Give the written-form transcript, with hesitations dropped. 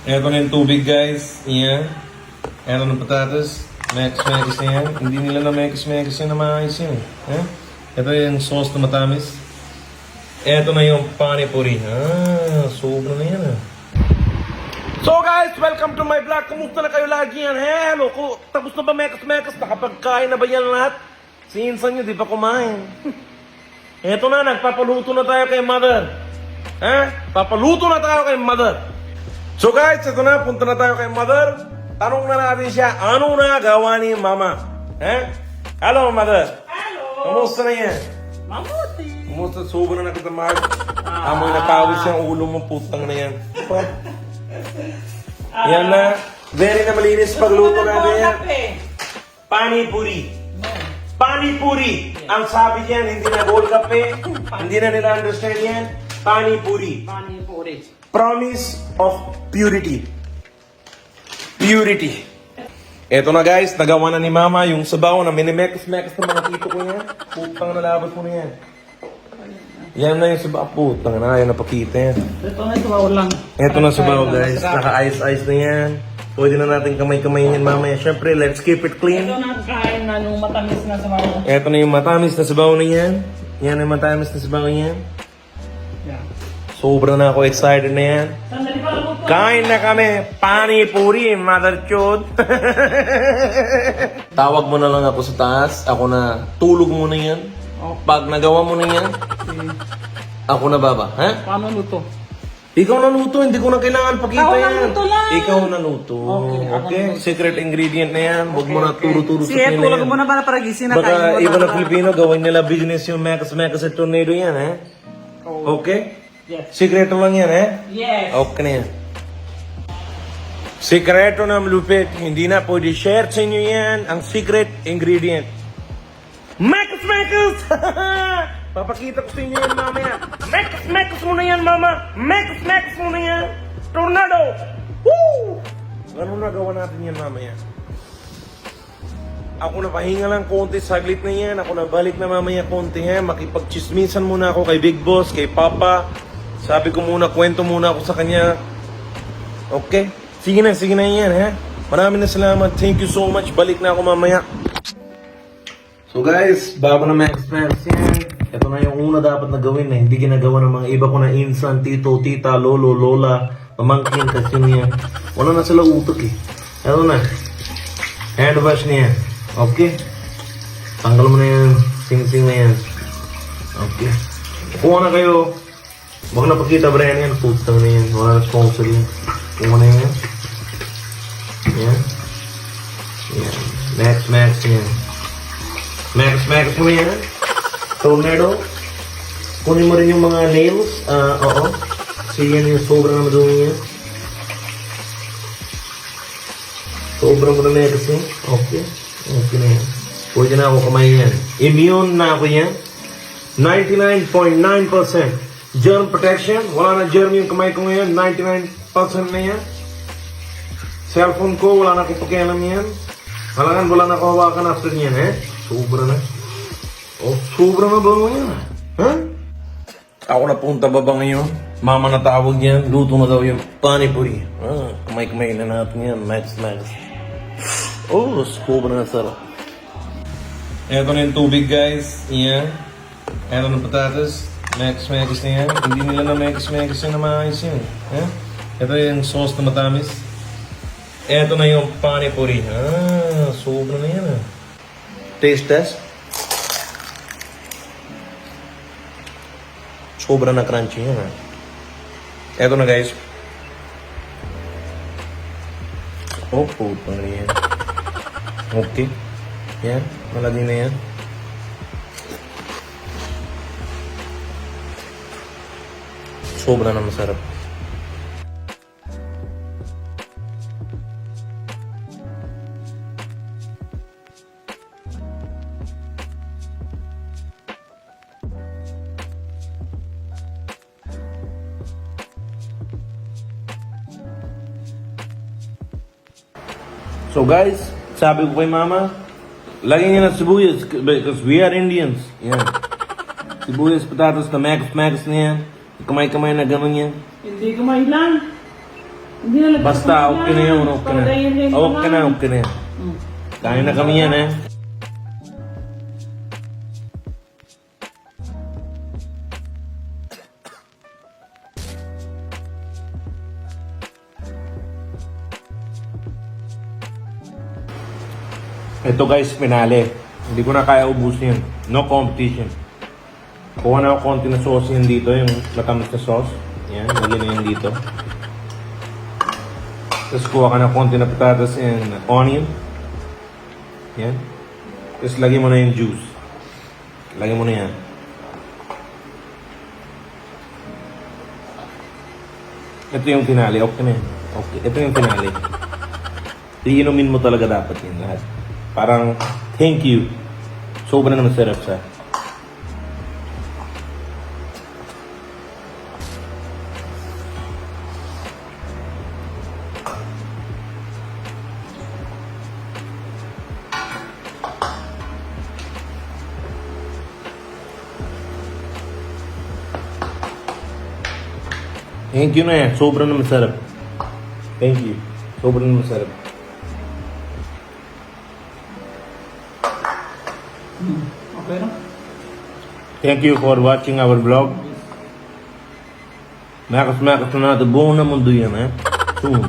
Eto na yung tubig, guys. Yan. Eto na patatas. Mekis-mekis na yan. Hindi nila na mekis-mekis yan na maayos yan. Eh? Ito yung sauce na matamis. Eto na yung panipuri. Sobra na yan So guys, welcome to my vlog. Kumusta na kayo lagi yan? Hello, tapos na ba mekis-mekis? Nakapagkain na ba yan lahat? Si Insan nyo, di pa kumain. Eto na, nagpapaluto na tayo kay mother. Papaluto na tayo kay mother. So guys, ito na, punta na tayo kay mother. Tanong na natin siya, ano nagawa ni mama? Hello, mother. Hello. Kamusta na yan? Mabuti. Kamusta? Sobrang na nakatamad. Amoy na pawis yung ulo mo, putang na yan. Yan na. Very na malinis pagluto natin yan. Panipuri. Panipuri. Ang sabi diyan, hindi na gold kape. Hindi na nila understand yan. Panipuri. Panipuri. Promise of purity. Purity. Eto na guys, nagawa na ni mama yung sabaw na minimekis-mekis ng mga tito ko yan. Putang na labas mo na yan. Yan na yung sabaw. Putang na, yan napakita yan. Ito na sabaw lang. Eto na sabaw guys, naka-ice-ice na yan. Pwede na natin kamay-kamayin yan mamaya. Siyempre, let's keep it clean. Ito na kain na yung matamis na sabaw. Eto na yung matamis na sabaw na yan. Yan yung matamis na sabaw na yan. Yeah. Sobra na ako excited na yan. Sandali pa lang po. Kain na kami. Panipuri, mother chod. Tawag mo na lang ako sa taas. Ako na tulog mo na yan. Pag nagawa mo na yan, ako na baba. Ha? Paano luto? Ikaw naluto, hindi ko na kailangan pakita Ako yan. naluto lang. Ikaw naluto. Okay? Secret ingredient na yan. Huwag mo na turo-turo sa Sige, kanila tulog yan. mo na para gising na Baka iba na Pilipino, gawin nila business yung mekas-mekas at tornado yan, eh? Okay? Yes. Sikreto lang yan, eh? Yes. Okay na yan. Sikreto na malupit. Hindi na pwede share sa inyo yan ang secret ingredient. Mekas-mekas! Papakita ko sa inyo yan mamaya. Mekas-mekas mo na yan, mama. Mekas-mekas mo na yan. Tornado! Woo! Ganun na gawa natin yan mamaya. Ako na pahinga lang konti, saglit na yan. Ako na balik na mamaya konti, ha. Makipagchismisan muna ako kay Big Boss, kay Papa. Sabi ko muna, kwento muna ako sa kanya. Okay? Sige na yan, ha. Maraming na salamat. Thank you so much. Balik na ako mamaya. So guys, bago na ma-express yan, ito na yung una dapat na gawin na hindi ginagawa ng mga iba ko na insan, tito, tita, lolo, lola, pamangkin, kasi niya. Wala na sila utok eh. Ito na. Hand wash na yan. Okay? Tanggal mo na yan. Sing-sing na yan. Okay. Kuha na kayo. Baka napakita ba yan? Putang na yan. Wala na sponsor yan. Kuha na yan. Yan. Yan. Max yan. Max mo yan. Tornado. Kunin mo rin yung mga nails. Oo. Kasi yan yung sobra na madumi yan. Sobra mo na mekas yan. Okay. Okay na yan. Pwede na ako kamay yan. Immune na ako yan. 99.9% germ protection. Wala na germ yung kamay ko ngayon. 99% na yan. Cellphone ko, wala na akong pakialam yan. Wala na ako hawakan after yan, eh. Sobra na. Sobra na ba mo yan, ha? Ako na punta ba ngayon? Mama na tawag yan. Luto na daw yung panipuri. Kamay-kamay na natin yan. Max. Sobra na sarap. Eto na yung tubig, guys. Yan. Eto na patatas. Mekis-mekis na yan. Hindi nila na mekis-mekis yan na maayos yan. Ito yung sauce na matamis. Eto na yung panipuri. Sobra na yan, Taste test. Sobra na crunchy yan, Eto na, guys. Puta na yan. Okay. Yan. Maladi na yan. Sobra na masarap. So guys, sabi ko kay mama, lagyan niya ng sibuyas because we are Indians. Yan. Sibuyas, patatas na magas na yan. Kamay-kamay na gano'n yan. Hindi kamay lang. Hindi na Basta, okay na yun, okay na. Okay na, okay na yan. Kain na kami yan, eh. Ito guys, pinali. Hindi ko na kaya ubusin yan. No competition. Kuha na ako konti na sauce yan dito, yung matamis na sauce. Yan, lagyan na yan dito. Tapos kuha ka na konti na patatas and onion. Yan. Tapos lagyan mo na yung juice. Lagyan mo na yan. Ito yung pinali. Okay na yan. Okay. Ito yung pinali. Iinumin mo talaga dapat yan lahat. Parang thank you. Sobrang naman sarap siya. Thank you na yan. Sobrang naman sarap. Thank you. Sobrang naman sarap. Okay na? Thank you for watching our vlog. Makas na natin buong na mundo yan, eh. Soon.